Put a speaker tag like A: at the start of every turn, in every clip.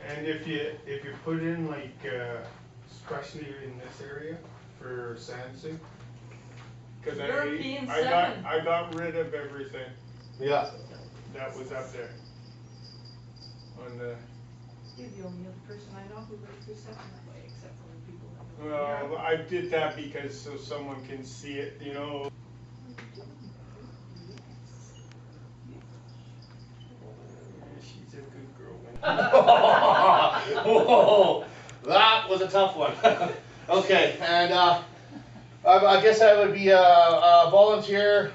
A: And if you put in like, especially in this area for SANSU, because
B: European
A: I
B: seven.
A: got rid of everything
C: Yeah.
A: that was up there. On the
B: You're the only other person I know who goes through seven that way, except for people that go.
A: well, I did that because so someone can see it, you know. She's a good girl.
C: Whoa, that was a tough one. Okay, and I guess I would be a volunteer,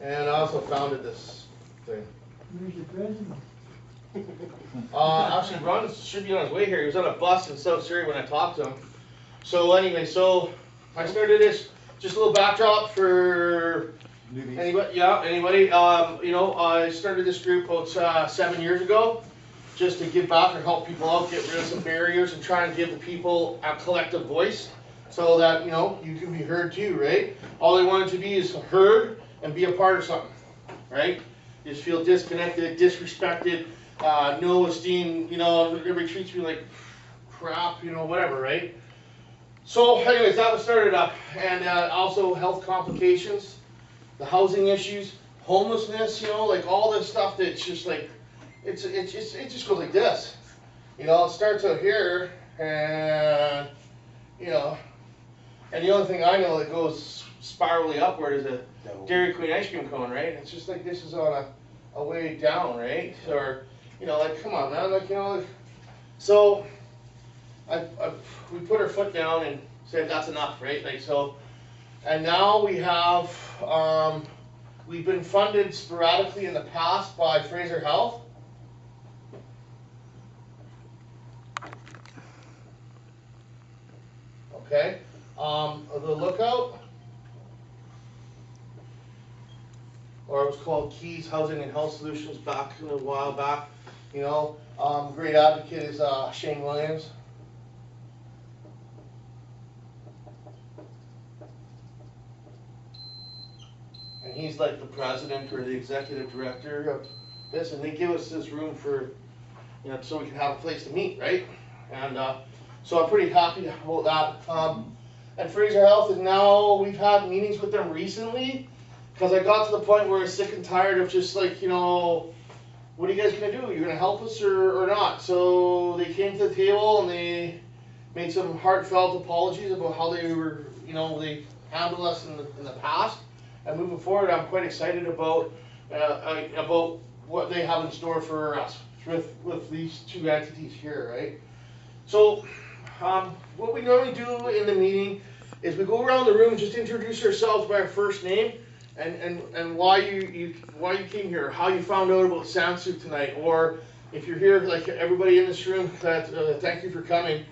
C: and I also founded this thing.
D: Where's the president?
C: Actually, Ron should be on his way here. He was on a bus in South Surrey when I talked to him. So anyway, so I started this, just a little backdrop for anybody. Yeah, anybody. You know, I started this group about 7 years ago, just to give back and help people out, get rid of some barriers, and try and give the people a collective voice, so that you know you can be heard too, right? All they wanted to be is heard and be a part of something, right? You just feel disconnected, disrespected. No esteem, you know, everybody treats me like crap, you know, whatever, right? So anyways, that was started up, and also health complications, the housing issues, homelessness, you know, like all this stuff that's just like, it just goes like this, you know, it starts out here, and, you know, and the only thing I know that goes spirally upward is a Dairy Queen ice cream cone, right? It's just like this is on a way down, right? Or, you know, like, come on, man, like, you know, like, so we put our foot down and said that's enough, right? Like, so, and now we have, we've been funded sporadically in the past by Fraser Health. Okay, the Lookout, or it was called Keys Housing and Health Solutions back a while back. You know, great advocate is Shane Williams. And he's like the president or the executive director of this, and they give us this room for, you know, so we can have a place to meet, right? And so I'm pretty happy about that. And Fraser Health is now, we've had meetings with them recently, because I got to the point where I was sick and tired of just like, you know, what are you guys going to do? You're going to help us or not? So they came to the table and they made some heartfelt apologies about how they were, you know, they handled us in the past. And moving forward, I'm quite excited about what they have in store for us with these two entities here, right? So what we normally do in the meeting is we go around the room and just introduce ourselves by our first name. And why you came here, how you found out about SANSU tonight, or if you're here, like everybody in this room, thank you for coming.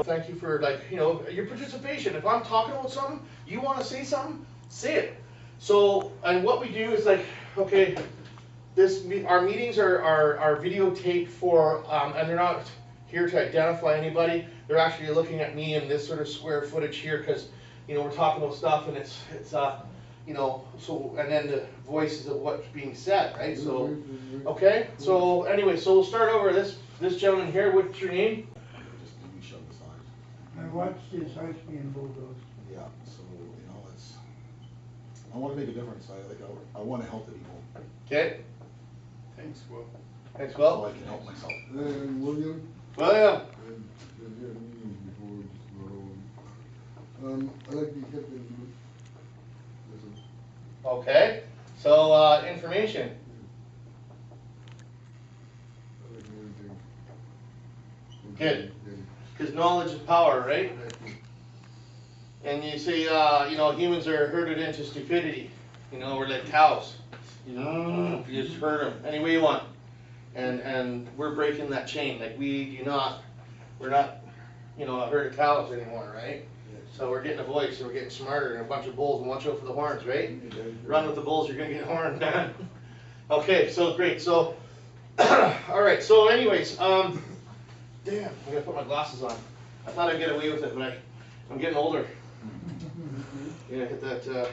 C: Thank you for, like, you know, your participation. If I'm talking about something, you want to say something, say it. So, and what we do is like, okay, our meetings are videotaped for, and they're not here to identify anybody. They're actually looking at me in this sort of square footage here, because, you know, we're talking about stuff and it's you know, so, and then the voices of what's being said, right? So, okay, so anyway, so we'll start over. This gentleman here, what's your name?
E: Just give me shove aside.
D: I watched his house being bulldozed.
E: Yeah, so, you know, I want to make a difference. I want to help the people.
C: Okay.
A: Thanks, Will.
C: Thanks,
E: So
C: Will.
E: I can help myself.
F: William,
C: William.
F: I've had meetings before, I like to be kept in the loop. Listen.
C: Okay. So, information.
F: I like everything.
C: Good. Because knowledge is power, right? And you say, you know, humans are herded into stupidity. You know, we're like cows. You just herd them any way you want. And we're breaking that chain. Like we're not, you know, a herd of cows anymore, right? So we're getting a voice, and we're getting smarter, and a bunch of bulls, and watch out for the horns, right? Run with the bulls, you're gonna get horned, man. Okay, so great. So, all right. So, anyways, damn, I gotta put my glasses on. I thought I'd get away with it, but I'm getting older. Yeah, hit that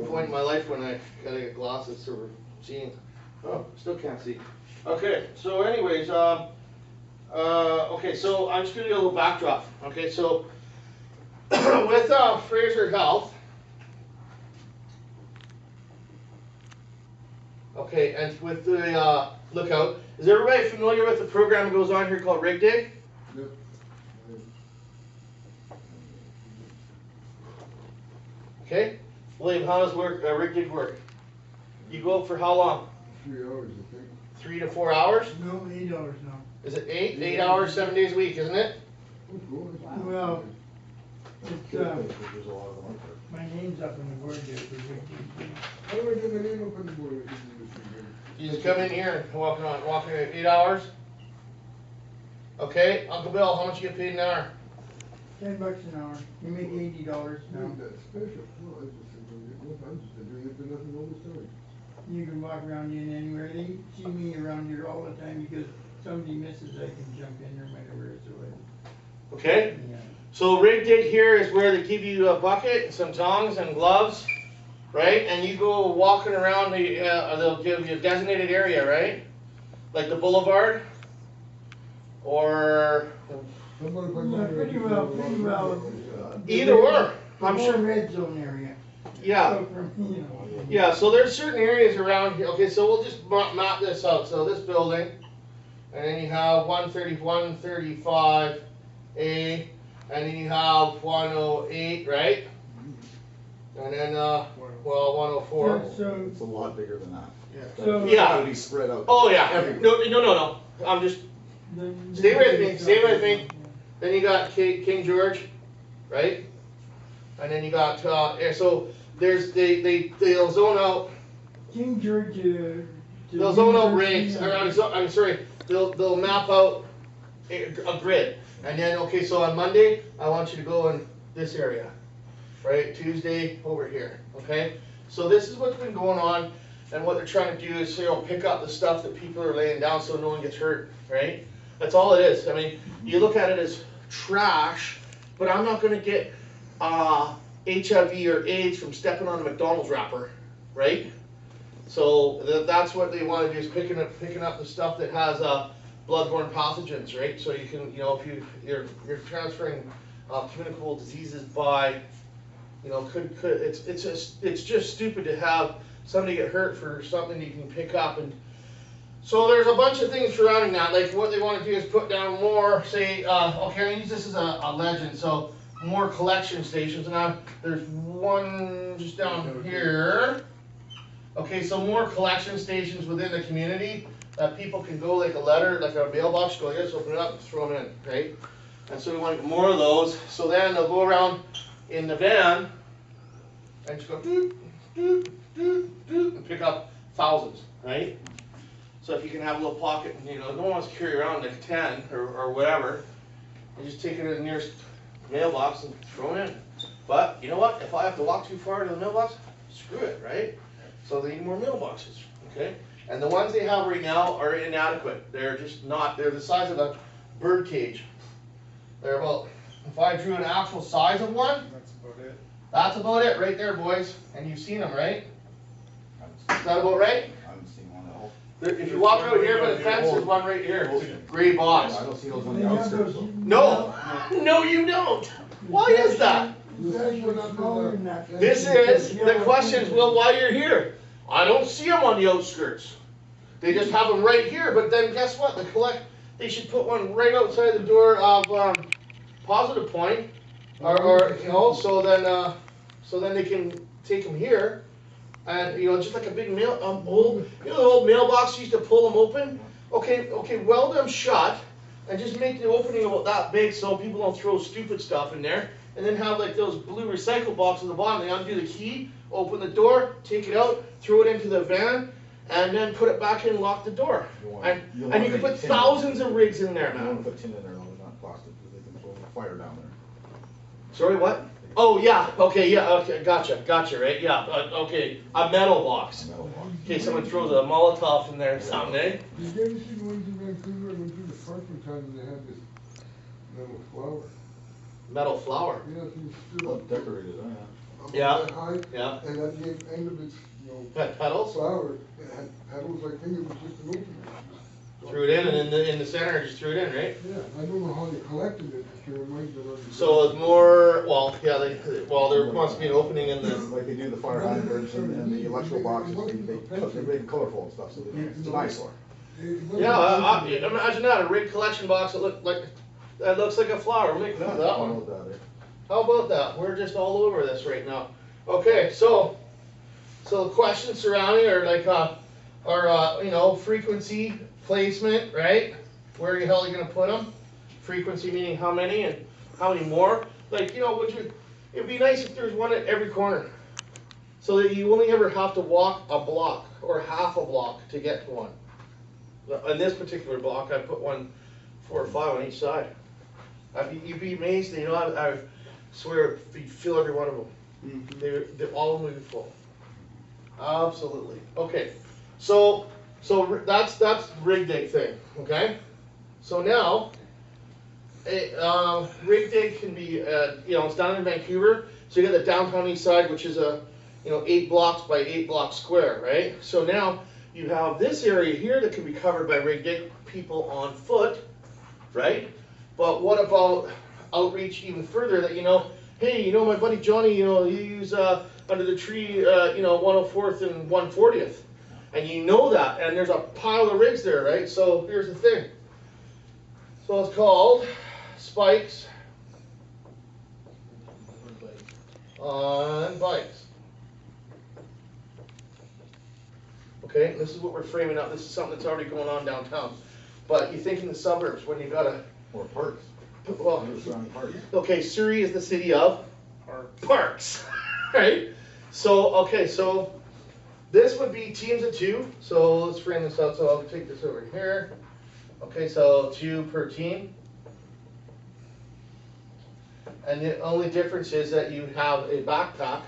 C: point in my life when I gotta get glasses for seeing. Oh, still can't see. Okay, so anyways, okay, so I'm just gonna do a little backdrop. Okay, so with Fraser Health, okay, and with the lookout, is everybody familiar with the program that goes on here called Rig Dig?
F: Yep.
C: Okay, William, how does Rig Dig work? You go out for how long?
F: 3 hours, I think.
C: 3 to 4 hours?
D: No, 8 hours now.
C: Is it 8? 8 hours, 7 days a week, isn't it?
D: Well, it's,
E: There's a lot of them out there.
D: my name's up on the board there for Rick.
F: How do I get my name up on the board?
C: You just come in here and walking 8 hours. Okay, Uncle Bill, how much you get paid an hour?
D: $10 an hour. You make $80 now.
F: No, that's special. No, I just said, I'm just doing it for nothing all the time.
D: You can walk around in anywhere. They see me around here all the time because somebody misses, I can jump in there whenever it's away.
C: Okay,
D: Yeah.
C: so Rig Dig here is where they give you a bucket, some tongs and gloves, right? And you go walking around they'll give you a designated area, right? Like the boulevard, or
D: Yeah, pretty well.
C: either or. I'm
D: The whole
C: sure.
D: red zone area.
C: Yeah.
D: So from, you know.
C: Yeah, so there's certain areas around here. Okay, so we'll just map this out. So this building, and then you have 135A, and then you have 108, right? And then, well, 104.
D: So,
E: It's a lot bigger than that.
D: So-
C: Yeah.
E: Gotta be spread out.
C: Oh yeah.
E: Everywhere.
C: No. I'm just. Stay with me, stay with me. Then you got King George, right? And then you got so there's they'll zone out.
D: King George.
C: They'll zone out rigs. I'm sorry. They'll map out a grid, and then okay. So on Monday, I want you to go in this area, right? Tuesday over here. Okay. So this is what's been going on, and what they're trying to do is pick up the stuff that people are laying down so no one gets hurt, right? That's all it is. I mean, you look at it as trash, but I'm not going to get HIV or AIDS from stepping on a McDonald's wrapper, right? So that's what they want to do, is picking up the stuff that has bloodborne pathogens, right? So you can, if you're transferring communicable diseases by, it's just stupid to have somebody get hurt for something you can pick up. And so there's a bunch of things surrounding that. Like what they want to do is put down more, say, okay, I'm gonna use this as a legend. So more collection stations. Now there's one just down here. Okay, so more collection stations within the community that people can go, like a letter, like a mailbox, go, yes, open it up and throw them in, right? And so we want more of those. So then they'll go around in the van and just go doot, doot, doot, doot, and pick up thousands, right? So if you can have a little pocket, and no one wants to carry around like 10 or whatever, and just take it to the nearest mailbox and throw it in. But you know what? If I have to walk too far to the mailbox, screw it, right? So they need more mailboxes, okay? And the ones they have right now are inadequate. They're just not, they're the size of a bird cage. They're about, if I drew an actual size of one,
A: That's about it.
C: that's about it right there, boys. And you've seen them, right? Is that about right?
E: I haven't seen one at all.
C: If you walk out here by the fence, there's one right here. It's a gray box.
E: I don't see those on
D: They
E: the
D: have
E: outskirts.
D: those-
E: though.
C: No, no you don't. Why is that?
D: It's actually smaller than that.
C: This is the questions, well, while you're here. I don't see them on the outskirts. They just have them right here, but then guess what? They should put one right outside the door of Positive Point, or so then they can take them here, and just like a big old mailbox used to pull them open. Okay, weld them shut, and just make the opening about that big so people don't throw stupid stuff in there. And then have like those blue recycle boxes at the bottom. They undo the key, open the door, take it out, throw it into the van, and then put it back in and lock the door. And you can put thousands of rigs in there,
E: I don't want
C: man.
E: to put tin in there, though, not plastic, because they can throw a fire down there.
C: Sorry, what? Oh, yeah, okay, gotcha, right? Yeah, okay, a metal box.
E: A metal box.
C: In case someone throws a Molotov in there someday.
F: Did you ever see the ones in Vancouver? I went through the park one time and they had this metal flower.
C: Metal flower.
F: Yeah, so you stood
E: Oh,
F: up.
E: decorated, oh,
F: About
C: Yeah.
F: that high,
C: Yeah.
F: and at the end of its, know,
C: Had pedals?
F: flower, it had petals, I think it was just an opening.
C: Threw it in, and in the center, just threw it in, right?
F: Yeah, I don't know how they collected it, this year, it might have been under.
C: So it's more, well, yeah, there must be an opening in the,
E: Like they do the fire hydrants and the electrical boxes, they make them colorful and stuff, so it's an eyesore.
C: yeah, imagine that, a rig collection box that looks like a flower, make that one. How about that? We're just all over this right now. Okay, so the questions surrounding are like, you know, frequency, placement, right? Where the hell are you gonna put them? Frequency meaning how many and how many more? Like, you know, it'd be nice if there's one at every corner, so that you only ever have to walk a block or half a block to get to one. On this particular block, I put 4 or 5 on each side. You'd be amazed, you know, I swear you'd fill every one of them. They're all moving full. Absolutely. Okay, so that's rig dig thing. Okay, so now rig dig can be you know, it's down in Vancouver. So you got the downtown east side, which is a 8 blocks by 8 block square, right? So now you have this area here that can be covered by rig dig, people on foot, right? But what about outreach even further? That, you know, hey, you know, my buddy Johnny, you know, he use under the tree, you know, 104th and 140th, and you know that, and there's a pile of rigs there, right? So here's the thing. So it's called spikes on bikes. Okay, this is what we're framing up. This is something that's already going on downtown. But you think in the suburbs when you got a
E: Or parks.
C: well,
E: Surrounding parks.
C: okay, Surrey is the city of parks, right? So, okay, so this would be teams of 2. So let's frame this out. So I'll take this over here. Okay, so 2 per team. And the only difference is that you have a backpack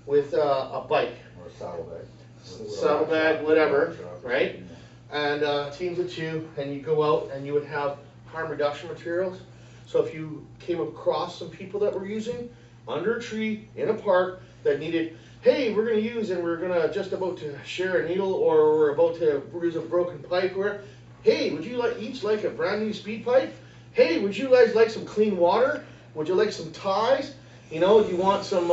C: with a bike,
E: Or a saddlebag.
C: saddlebag, whatever, right? And teams of 2, and you go out and you would have harm reduction materials. So if you came across some people that were using under a tree in a park that needed, hey, we're going to use and we're going to just about to share a needle, or we're about to use a broken pipe, or hey, would you each like a brand new speed pipe? Hey, would you guys like some clean water? Would you like some ties? You know, do you want some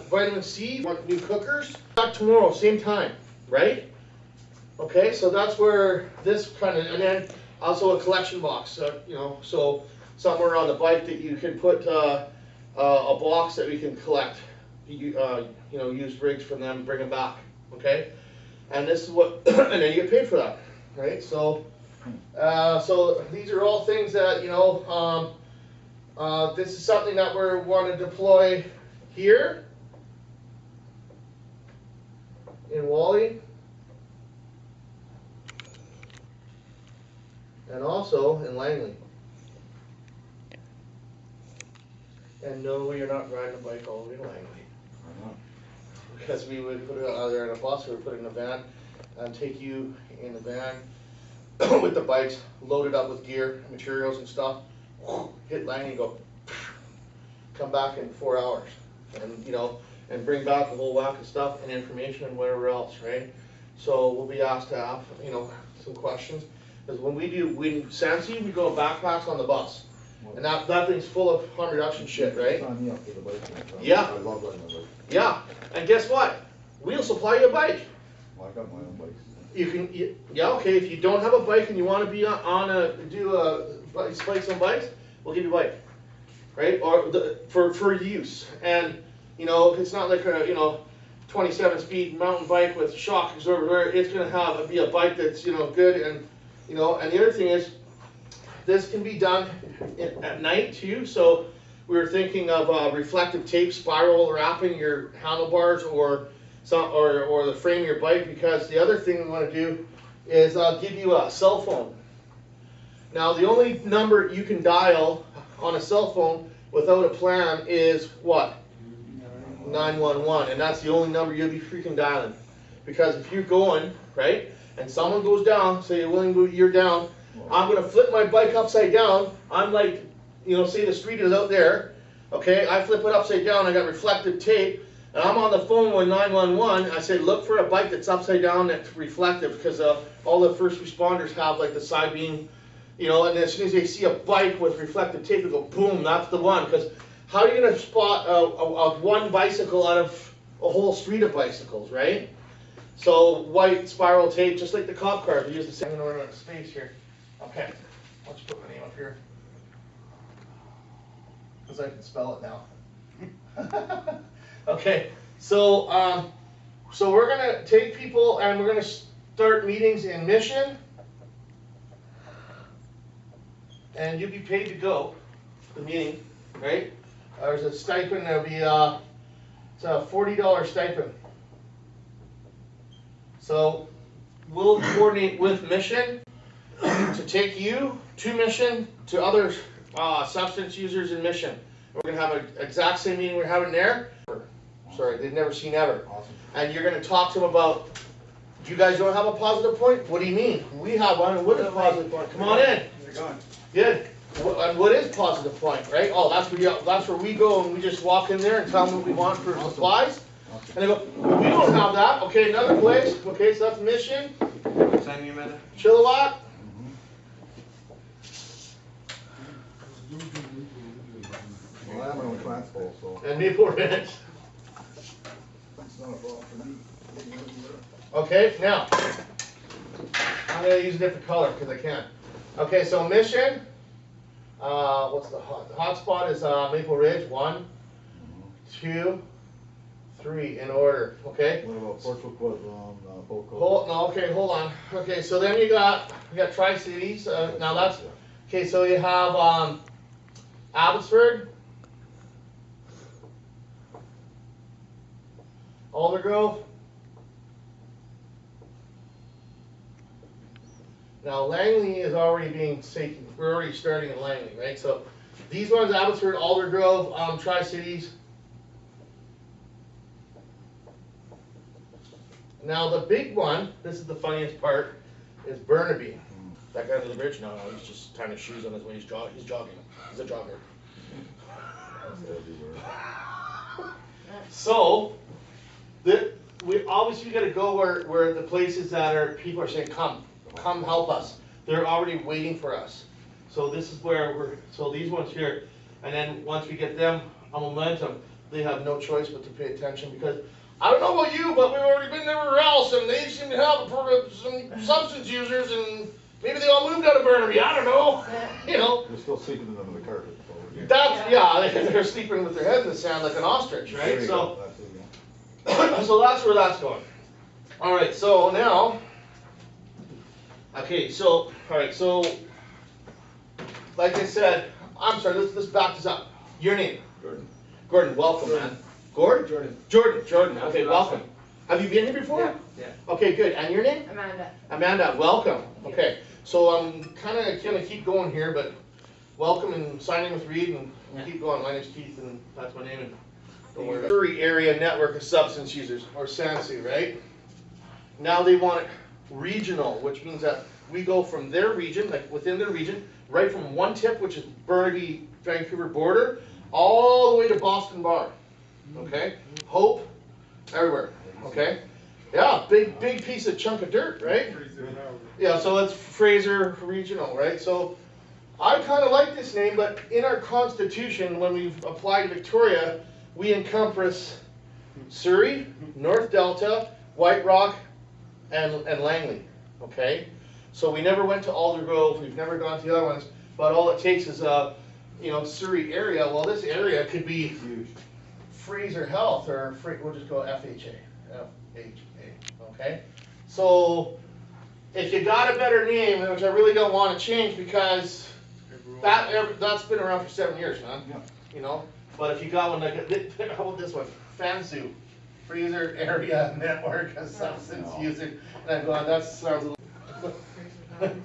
C: vitamin C? Want new cookers? Back tomorrow, same time, right? Okay, so that's where this kind of, and then also a collection box, you know, so somewhere on the bike that you can put a box that we can collect, you know, used rigs from them, bring them back, okay? And this is what, and then you get paid for that, right? So, so these are all things that, you know, this is something that we want to deploy here in Wally. And also in Langley. And no, you're not riding a bike all the way to Langley. Because we would put it either in a bus or put it in a van and take you in the van with the bikes loaded up with gear, materials and stuff, hit Langley, go, come back in 4 hours, and you know, and bring back a whole whack of stuff and information and whatever else, right? So we'll be asked to have, you know, some questions. Because when SANSU, we go backpacks on the bus. And that thing's full of harm reduction shit, right?
E: Sign me up for the bike.
C: Yeah.
E: I love riding my bike.
C: Yeah. And guess what? We'll supply you a bike.
E: Well, I got my own bikes.
C: You can, yeah, okay, if you don't have a bike and you want to be do spikes on bikes, we'll give you a bike. Right? Or for use. And, you know, it's not like a, you know, 27-speed mountain bike with shock absorber. It's going to be a bike that's, you know, good. And, you know, and the other thing is, this can be done at night too. So we were thinking of reflective tape, spiral wrapping your handlebars or the frame of your bike, because the other thing we want to do is give you a cell phone. Now the only number you can dial on a cell phone without a plan is what? 911, and that's the only number you'll be freaking dialing. Because if you're going, right, and someone goes down, say you're down, I'm going to flip my bike upside down. I'm like, you know, say the street is out there, okay, I flip it upside down, I got reflective tape, And I'm on the phone with 911. I said, look for a bike that's upside down that's reflective, because all the first responders have like the side beam, you know, and as soon as they see a bike with reflective tape, they go, boom, that's the one. Because how are you going to spot a one bicycle out of a whole street of bicycles, right? So white spiral tape, just like the cop cars. We use the same. I'm going to run out of space here. Okay, let's put my name up here, because I can spell it now. Okay, so so we're gonna take people and we're gonna start meetings in Mission, and you'll be paid to go to the meeting, right? There's a stipend. There'll be it's a $40 stipend. So we'll coordinate with Mission to take you to Mission, to other substance users in Mission. We're gonna have an exact same meeting we're having there. Sorry, they've never seen ever.
E: Awesome.
C: And you're going to talk to them about, you guys don't have a positive point? What do you mean? We have one, and what is positive point? Come on in. Good. And what is positive point, right? Oh, that's where we go, and we just walk in there and tell them what we want for supplies. And they go, we don't have that. Okay, another place. Okay, so that's Mission. Chilliwack.
E: Well, I have my own transport, so
C: And Maple Ridge.
E: it's not a problem for me.
C: Okay, now, I'm going to use a different color because I can. Okay, so Mission, what's the hot spot is Maple Ridge, 1, 2, 3 in order, okay?
E: What about Portugal Quad on Poco?
C: Hold on. Okay, so then you got Tri-Cities, now that's, okay, so you have Abbotsford, Aldergrove. Now Langley is already being taken. We're already starting in Langley, right? So these ones: Abbotsford, Aldergrove, Tri-Cities. Now the big one, this is the funniest part, is Burnaby. That guy under the bridge? No, he's just tying his shoes on his way. He's jogging. He's a jogger. So we obviously got to go where the places that are people are saying, come help us. They're already waiting for us. So this is where so these ones here, and then once we get them on momentum, they have no choice but to pay attention, because I don't know about you, but we've already been everywhere else, and they seem to have some substance users, and maybe they all moved out of Burnaby. I don't know. You know.
E: They're still sleeping under the carpet. So
C: They're sleeping with their head in the sand like an ostrich, right?
E: there you
C: So.
E: go. That's it, yeah.
C: So that's where that's going. All right, so now, okay, so, all right, so, like I said, I'm sorry, let's back this up. Your name? Gordon, welcome, man. Gordon? Jordan, okay, welcome. Have you been here before?
G: Yeah.
C: Okay, good. And your name? Amanda, welcome. Okay, so I'm kind of going to keep going here, but welcome and sign in with Reed and keep going. My name's Keith, and that's my name. And don't worry about it. Surrey Area Network of Substance Users, or SANSU, right? Now they want it regional, which means that we go from their region, like within their region, right from one tip, which is Burnaby, Vancouver border, all the way to Boston Bar. Okay? Hope, everywhere. Okay? Yeah, big piece of chunk of dirt, right? Yeah, so it's Fraser Regional, right? So I kind of like this name, but in our Constitution, when we've applied to Victoria, we encompass Surrey, North Delta, White Rock, and Langley, okay? So we never went to Aldergrove, we've never gone to the other ones, but all it takes is Surrey area. Well, this area could be
E: Huge.
C: Fraser Health, or we'll just go FHA, okay? So if you got a better name, which I really don't want to change, because that's been around for 7 years, man.
E: Yeah.
C: You know, but if you got one like how about this one? SANSU, Fraser Area Network of Substance Users. And I'm going, that sounds a little.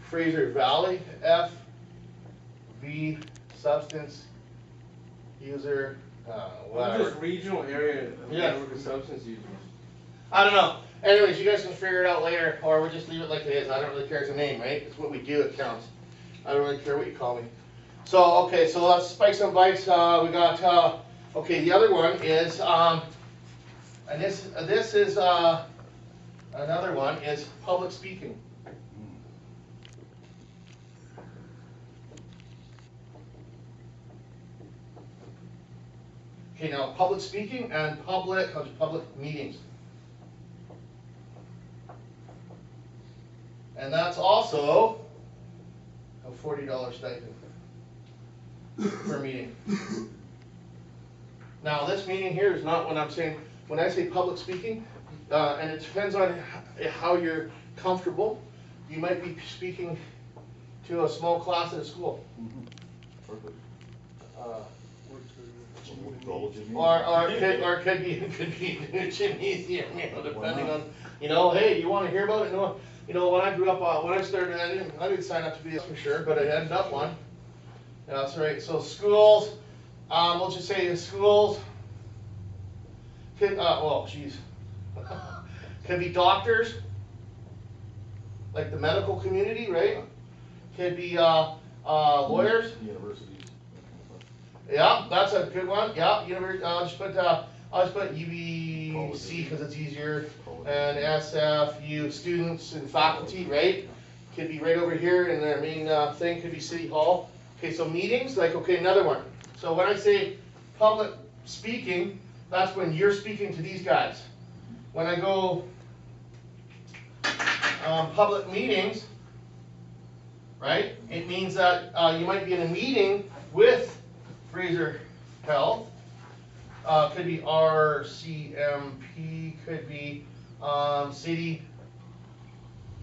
C: Fraser Valley, FV Substance User, whatever.
G: Just regional area
C: Yeah.
G: network of substance users.
C: I don't know. Anyways, you guys can figure it out later, or we'll just leave it like it is. I don't really care. It's a name, right? It's what we do, it counts. I don't really care what you call me. So, okay, so let's spike some bites. We got Okay, the other one is, and this is, another one is public speaking. Okay, now public speaking and public meetings. And that's also a $40 stipend per meeting. Now, this meeting here is not what I'm saying. When I say public speaking, and it depends on how you're comfortable, you might be speaking to a small class at a school.
E: Perfect.
C: Or it could be in a gymnasium, you know, depending on, you know, hey, you want to hear about it? No, you know, when I grew up, when I started, I didn't sign up to be a for sure, but I ended up one. Yeah, that's right. So schools, let's just say schools, well, geez, could be doctors, like the medical community, right? Could be lawyers.
E: Universities.
C: Yeah, that's a good one. Yeah, university. I'll just put UBC because it's easier, and SFU students and faculty, right? Could be right over here, and their main thing could be City Hall. Okay, so meetings, like, okay, another one. So when I say public speaking, that's when you're speaking to these guys. When I go public meetings, right? It means that you might be in a meeting with Fraser Health, could be RCMP, could be City,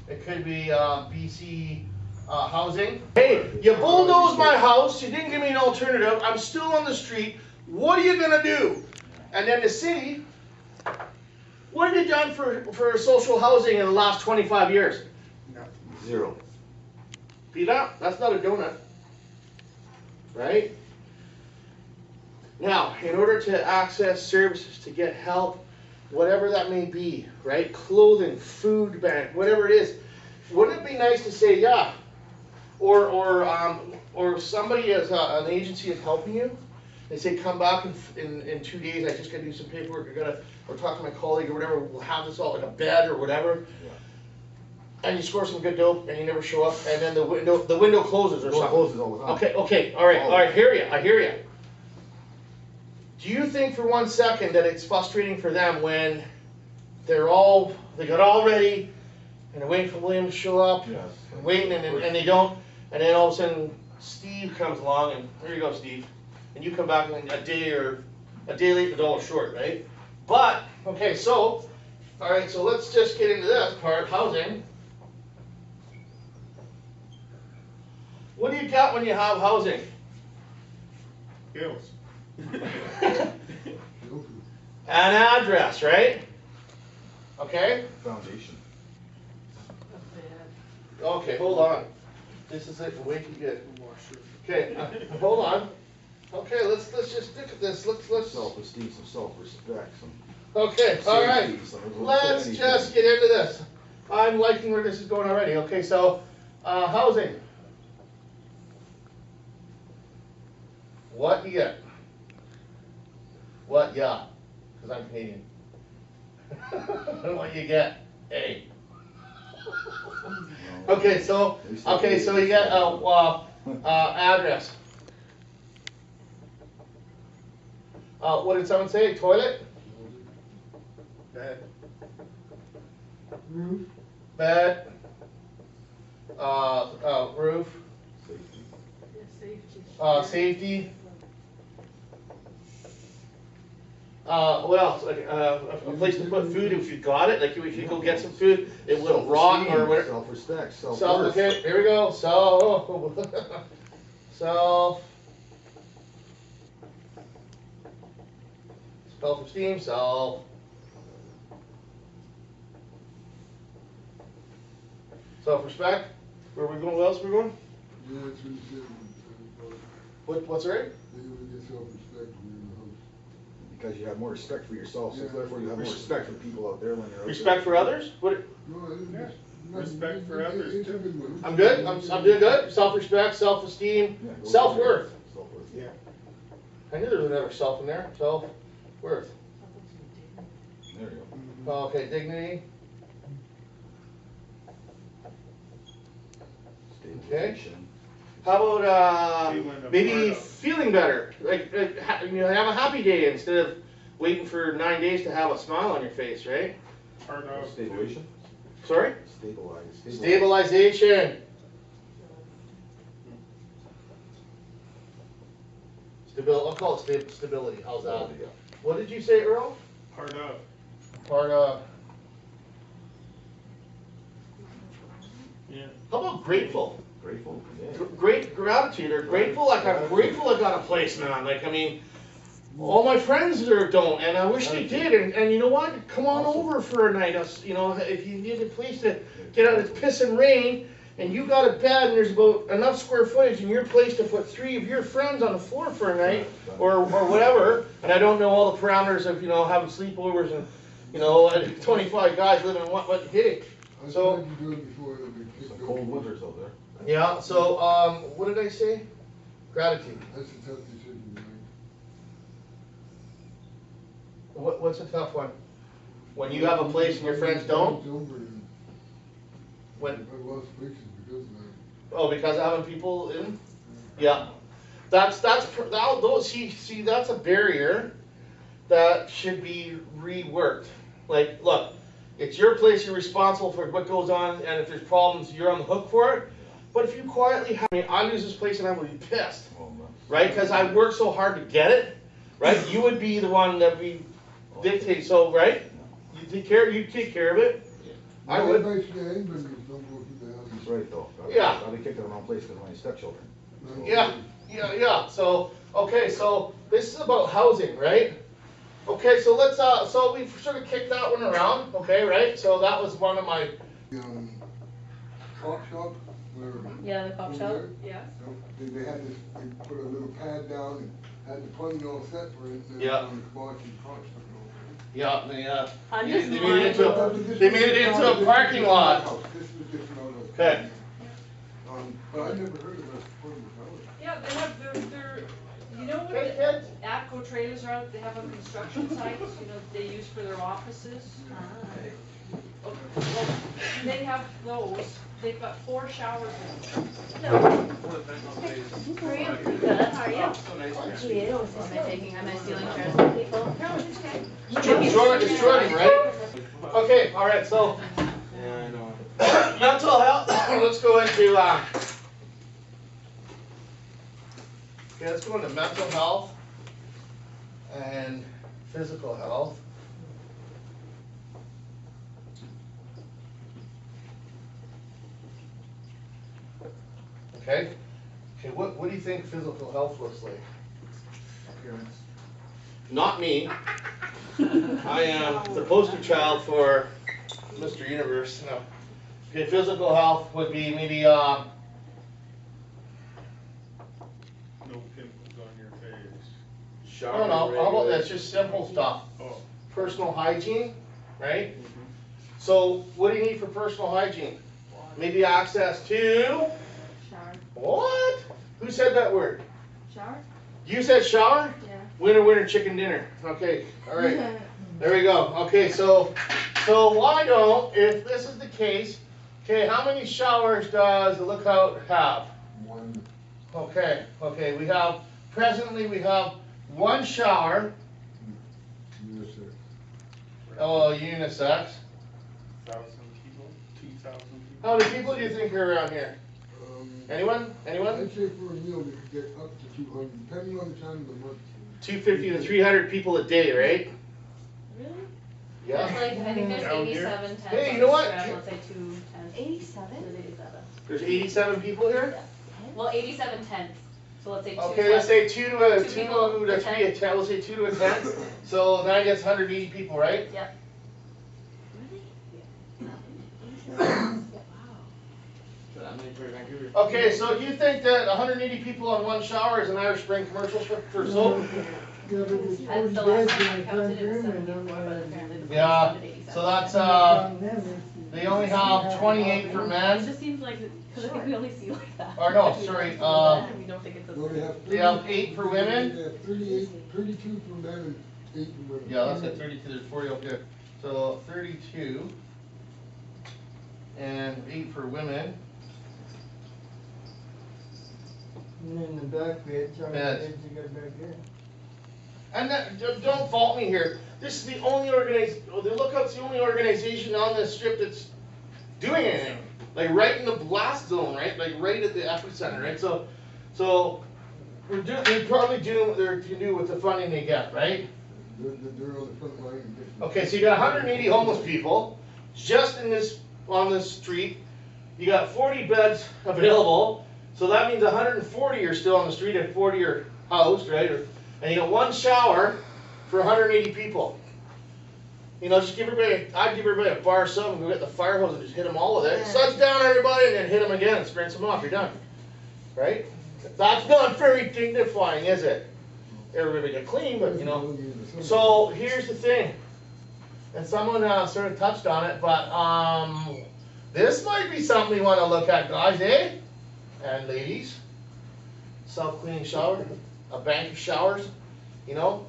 C: it could be BC Housing. Hey, you bulldozed my house, you didn't give me an alternative, I'm still on the street, what are you gonna do? And then the city, what have you done for social housing in the last 25 years?
E: Zero.
C: Beat up, that's not a donut, right? Now, in order to access services, to get help, whatever that may be, right? Clothing, food bank, whatever it is, wouldn't it be nice to say, yeah, or somebody as an agency is helping you, they say, come back in 2 days, I just gotta do some paperwork, or talk to my colleague or whatever, we'll have this all in a bed or whatever.
E: Yeah.
C: And you score some good dope and you never show up, and then the window closes or
E: Door
C: something.
E: closes all the time.
C: Okay, all right, I hear you. Do you think for 1 second that it's frustrating for them when they got all ready and they're waiting for William to show up,
E: Yes.
C: and waiting and they don't, and then all of a sudden Steve comes along and here you go, Steve, and you come back a day late, $1 short, right? But okay, so all right, so let's just get into this part, housing. What do you got when you have housing?
A: Bills.
C: An address, right? Okay?
E: Foundation.
C: Okay, hold on. This is it, way too good. Okay, hold on. Okay, let's just look at this. Let's.
E: Self-esteem, some self-respect, some.
C: Okay, all right.
E: safety, some-
C: Let's just get into this. I'm liking where this is going already. Okay, so housing. What you get? What, yeah, because I'm Canadian. What you get? A. Okay, so you get address. What did someone say? Toilet?
A: Bed.
F: Roof,
C: Bed? Roof?
E: Safety.
C: Safety? What else? Like, a place to put food if you got it. Like if you go get some food, it will rot or whatever.
E: Self-respect,
C: Self.
E: self-worth.
C: Okay, here we go. Self-esteem. Self-respect. Where are we going? What else are we going?
F: yeah, that's what he said.
C: What's right?
F: They would get self-respect when you're in the house.
E: Because you have more respect for yourself, so
F: Yeah.
E: therefore you have more respect for people out there when you're out
C: Respect for others. What?
F: No, I didn't.
A: Yeah.
F: Not-
A: Respect for others,
F: it's a
A: too.
F: good one.
C: I'm good. I'm doing good. Self-respect, self-esteem,
E: Yeah, go
C: self-worth.
E: Self-worth.
A: Yeah.
C: I knew there was another self in there. Self-worth.
E: There you go.
C: Okay, dignity.
E: Stabilization.
C: How about
A: Feeling a
C: maybe
A: part of.
C: feeling better? Like have a happy day instead of waiting for 9 days to have a smile on your face, right?
A: Part of.
E: Stabilization.
C: Sorry?
E: Stabilize.
C: Stabilization. I'll call it stability. How's that?
E: Yeah.
C: What did you say, Earl?
A: Part of.
C: Part of.
A: Yeah.
C: How about grateful?
E: Grateful. Yeah.
C: Great gratitude or grateful. Like I'm grateful I got a place, man. Like I mean, all my friends there don't, and I wish they did. And you know what? Come on over for a night. You know, if you need a place to get out of this piss and rain, and you got a bed, and there's about enough square footage in your place to put 3 of your friends on the floor for a night, or whatever. And I don't know all the parameters of having sleepovers and 25 guys living in what you kidding?
F: I
C: So-
F: tried to do it before it would
E: It's
F: kick
E: a cold
F: over.
E: winters out there.
C: Yeah. So what did I say? Gratitude.
F: That's a tough decision to make.
C: What's a tough one? When you have a place and your friends don't?
F: It's over and
C: When?
F: I've lost places because of that.
C: Oh, because of having people in? Yeah. That's a barrier that should be reworked. Like, look, it's your place, you're responsible for what goes on, and if there's problems, you're on the hook for it. But if you quietly I lose this place and I would be pissed,
E: Well,
C: right? Because I worked so hard to get it, right? You would be the one that we dictate, so, right? You take care of it. I would.
F: My advice to anybody is don't go through the house.
E: He's right though.
C: Yeah.
E: I'll be kicked in the wrong place because of my stepchildren.
C: Yeah. So, okay, so this is about housing, right? Okay, so let's, so we've sort of kicked that one around, okay, right? So that was one of my,
F: Cop shop, where.
B: Yeah, the cop
F: over
B: shop,
F: there,
B: yeah.
F: They had this, they put a little pad down and had the plumbing all set for it. And then
C: Yeah.
F: when the Sparky trucks took it over.
C: yeah,
B: I'm
C: they
B: just
C: made it into
B: wondering.
C: they made it into a parking lot.
F: This was just another.
C: Okay.
F: But I never heard of a portable toilet.
B: Yeah, they have, they're, you know what
C: Hey,
B: the
C: kids.
B: APCO trailers are, they have on construction sites, they use for their offices. Okay, well, they have those, they've got 4 showers in them.
H: How are you? Good, how are you? Am I stealing chairs from people? No, it's okay.
C: It's Jordan, right? Okay, all right, so
G: Yeah, I know.
C: mental health, let's go into, okay, let's go into mental health and physical health. Okay, what do you think physical health looks like?
A: Appearance.
C: Not me. I am the poster child for Mr. Universe. No. Okay, physical health would be maybe
A: No pimples on your face.
C: I don't know, how about that's just simple stuff.
A: Oh.
C: Personal hygiene, right? So what do you need for personal hygiene? Maybe access to
H: Shower.
C: what? Who said that word?
H: Shower?
C: You said shower?
H: Yeah.
C: Winner, chicken dinner. Okay, all right. There we go. Okay, so why don't, if this is the case, okay, how many showers does the Lookout have?
F: One.
C: Okay, presently we have 1 shower,
F: Yes, sir.
C: unisex.
A: 1,000 people, 2,000 people.
C: How many people do you think are around here? Anyone?
F: I'd say for a meal, we could get up to 200, depending on the time of the month.
C: 250 to 300 people a day, right?
H: Really?
C: Yeah.
H: There's I think there's
A: Down here?
H: 87 tents.
C: Hey,
H: on
C: you know
H: the
C: what?
H: strip. Let's say 2 tents.
B: 87?
H: There's 87.
C: There's 87 people here?
H: Well, 87 tents. So let's say 2
C: Okay, let's say 2 to a
H: 2 people
C: 2 to
H: a
C: 3
H: tent.
C: a 10. Let's say 2 to a 10. So that gets 180 people, right?
H: Yep.
C: Okay, so you think that 180 people on 1 shower is an Irish Spring commercial for soap?
D: Yeah, but it's
H: That's
D: 40
H: the last
D: days
H: time I
D: in the
H: counted it
D: room
H: was
D: and
H: 74, but apparently the
C: Yeah,
H: police counted 87.
C: so that's
D: on them, it's-
C: They only have 28 for
I: It
C: men,
I: just seems like, because I think we only see like that.
C: or no,
I: We
C: sorry,
I: don't see that, we don't think it's
F: No, they
I: a.
F: have
C: they have 8 for women.
F: They have 32 for men and 8 for women.
C: Yeah, that's at 32, there's 40 up there. So 32 and 8 for women.
D: And then the back beds, how many
C: Beds.
D: beds you got back there?
C: And that, don't fault me here. This is the only the Lookout's the only organization on this strip that's doing anything. Like right in the blast zone, right? Like right at the epicenter, right? So they're probably doing what they can do with the funding they get, right?
F: They're on the front line. and getting-
C: Okay, so you got 180 homeless people just on this street. You got 40 beds available, so that means 140 are still on the street and 40 are housed, right? And you got 1 shower for 180 people. You know, just I'd give everybody a bar sub and go get the fire hose and just hit them all with it. Suds down everybody and then hit them again and rinse them off. You're done, right? That's not very dignifying, is it? Everybody get clean, but you know. So here's the thing, and someone sort of touched on it, but this might be something we want to look at, guys, eh? And ladies, self-cleaning shower, a bank of showers, you know.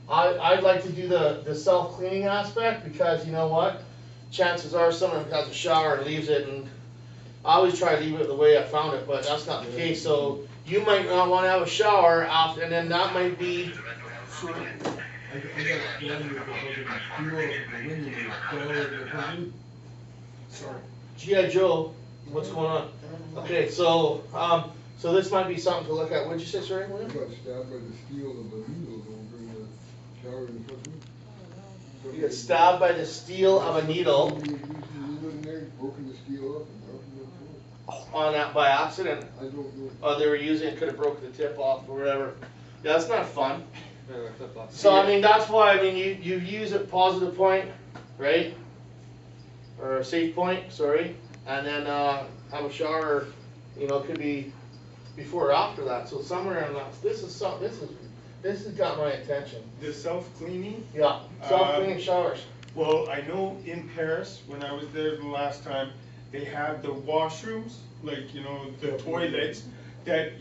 C: I'd like to do the self-cleaning aspect because you know what? Chances are someone has a shower and leaves it, and I always try to leave it the way I found it, but that's not the case. So you might not want to have a shower after, and then that might be.
F: I got a plan with the fucking steel and the window and the door and everything. Sorry.
C: G.I. Joe, what's going on? Okay, so this might be something to look at. What'd you say, sorry?
F: I got stabbed by the steel of the needles over in the shower in front of me.
C: You get stabbed by the steel of a needle
F: Somebody used the needle in there, broken the steel up and broken the floor.
C: on that by accident.
F: I don't know.
C: Oh, they were using it, could have broken the tip off or whatever. Yeah, that's not fun.
G: Yeah, flip flop.
C: So I mean, that's why I mean you use a positive point, right? Or a safe point, sorry, and then have a shower. You know, it could be before or after that. So somewhere in that, this has got my attention.
A: The self-cleaning,
C: Yeah, self-cleaning showers.
A: well, I know in Paris, when I was there the last time, they have the washrooms, like, you know, the toilets, that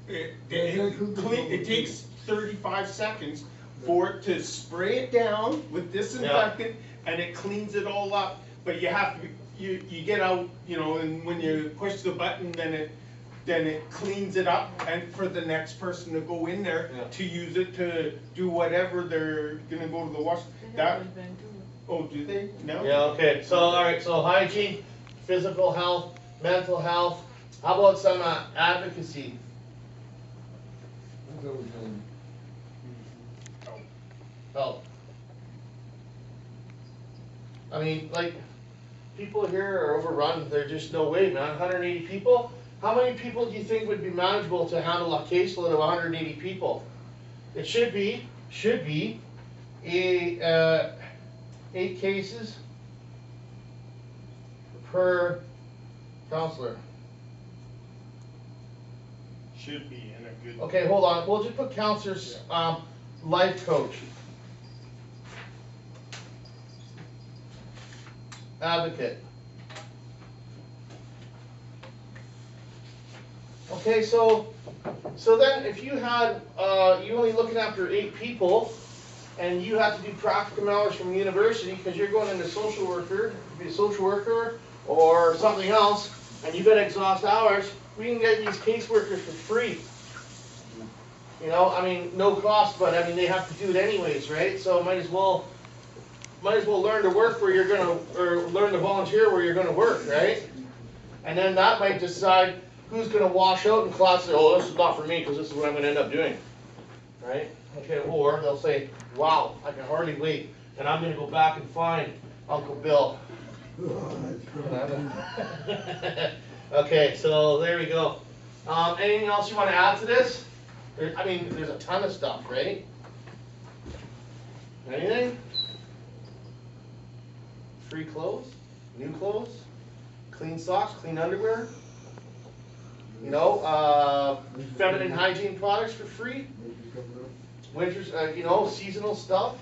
A: it takes 35 seconds for it to spray it down with disinfectant, and it cleans it all up, but you have to, you get out, you know, and when you push the button, then it cleans it up, and for the next person to go in there to use it to do whatever they're gonna go to the wash. That, oh, do they? No?
C: Yeah. Okay. So all right. So hygiene, physical health, mental health. How about some advocacy?
F: That's always done.
C: Health. I mean, like, people here are overrun. There's just no way, man. 180 people. How many people do you think would be manageable to handle a caseload of 180 people? It should be 8 cases per counselor.
A: Should be in a good.
C: Okay, hold on. We'll just put counselors, life coach, advocate. Okay, so then if you had, you're only looking after 8 people, and you have to do practicum hours from university because you're going into social worker, be a social worker or something else, and you got to exhaust hours, we can get these caseworkers for free. You know, I mean, no cost, but I mean, they have to do it anyways, right? So might as well learn to work where you're gonna, or learn to volunteer where you're gonna work, right? And then that might decide who's gonna wash out in class and say, oh, this is not for me because this is what I'm gonna end up doing, right? Okay, or they'll say, wow, I can hardly wait, and I'm gonna go back and find Uncle Bill. Okay, so there we go. Anything else you want to add to this? I mean, there's a ton of stuff, right? Anything? Free clothes, new clothes, clean socks, clean underwear. You know, feminine hygiene products for free. Winter's, you know, seasonal stuff.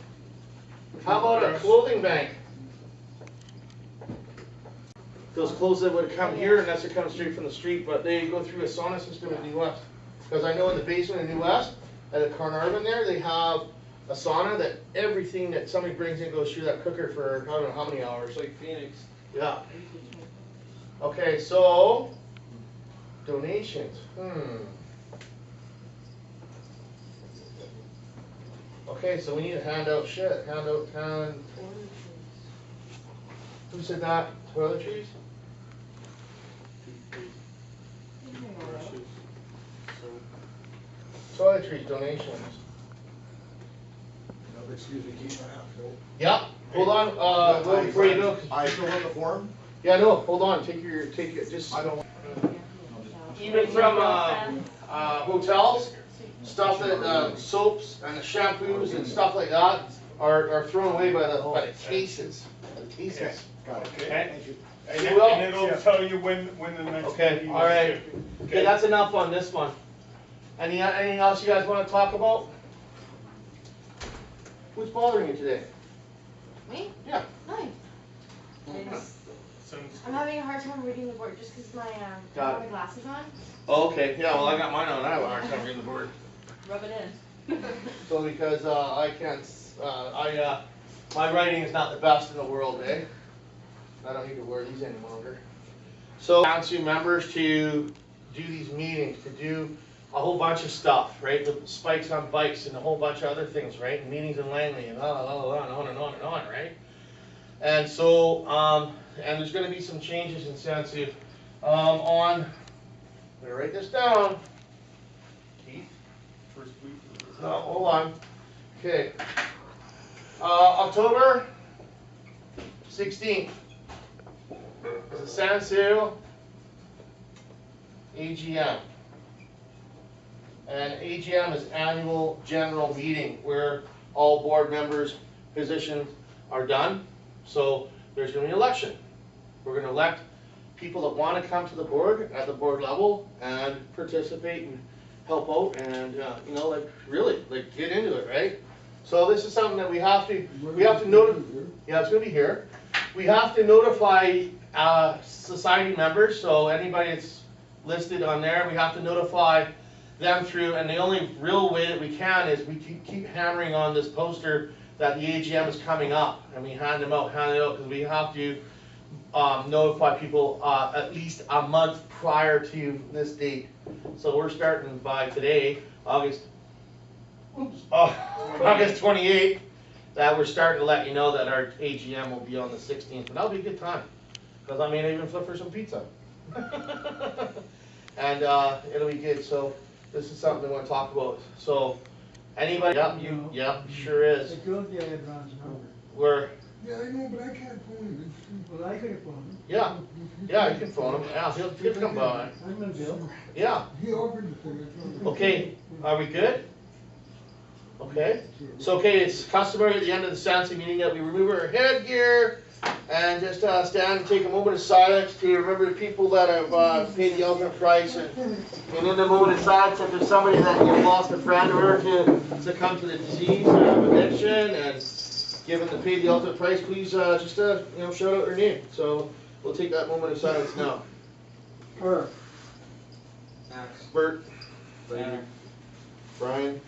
C: How about a clothing bank? those clothes that would come here unless they're coming straight from the street, but they go through a sauna system in New West. Because I know in the basement in New West, at the Carnarvon there, they have a sauna that everything that somebody brings in goes through that cooker for I don't know how many hours.
G: It's like Phoenix.
C: Yeah. Okay, so donations. Okay, so we need to hand out shit. Who said that? Toiletries? Toiletries donations.
E: Excuse me, Keith, I have to go.
C: Yeah. Hold on. Well, before you go.
E: I fill out the form?
C: Yeah, no. Hold on. Take your just.
E: I don't.
C: Even from hotels, stuff that soaps and the shampoos and stuff like that are thrown away by the cases. The cases.
E: Got it.
C: Okay.
E: Thank you.
A: And
C: You will?
A: it'll tell you when the next
C: Okay,
A: meeting
C: all right.
A: is.
C: Okay, that's enough on this one. Anything else you guys want to talk about? Who's bothering you today?
H: Me?
C: Yeah.
H: Nice. I'm having a hard time reading the board just because I don't have my glasses on.
C: Oh, okay. Yeah. Well, I got mine on. I have a hard time reading the board.
B: Rub it in.
C: So because I can't, my writing is not the best in the world, eh? I don't need to wear these any longer. So, SANSU members to do these meetings, to do a whole bunch of stuff, right? The spikes on bikes and a whole bunch of other things, right? And meetings in Langley and on and on and on and on, right? And so, and there's going to be some changes in SANSU on. I'm gonna write this down. Keith.
A: First week.
C: No, hold on. Okay. October 16th is the SANSU AGM. And AGM is annual general meeting where all board members' positions are done. So there's going to be an election. We're going to elect people that want to come to the board at the board level and participate and help out and you know, like really like get into it, right? So this is something that we have to notify. Yeah, it's going to be here. We have to notify society members. So anybody that's listed on there, we have to notify them through. And the only real way that we can is we keep hammering on this poster that the AGM is coming up, and we hand it out because we have to notify people at least a month prior to this date. So we're starting by today, August 28th, that we're starting to let you know that our AGM will be on the 16th, and that'll be a good time, because I may even flip for some pizza. And it'll be good, so this is something we want to talk about. So, anybody, yep, sure is.
D: I told you I had Ron's number.
C: We're,
F: Yeah, I know, but I can't phone him.
D: Well, I could have phoned him.
C: yeah, you can phone him, yeah, he'll come by.
D: I'm gonna bill.
C: Yeah,
F: He offered it to me.
C: okay, are we good? Okay, so okay, it's customary at the end of the SANSU meeting that we remove our headgear and just stand and take a moment of silence to remember the people that have paid the ultimate price, and in the moment of silence, if there's somebody that you've lost a friend or to succumb to the disease of addiction and given to pay the ultimate price, please just you know, shout out their name. So we'll take that moment of silence now.
D: Or
C: Bert, Brian.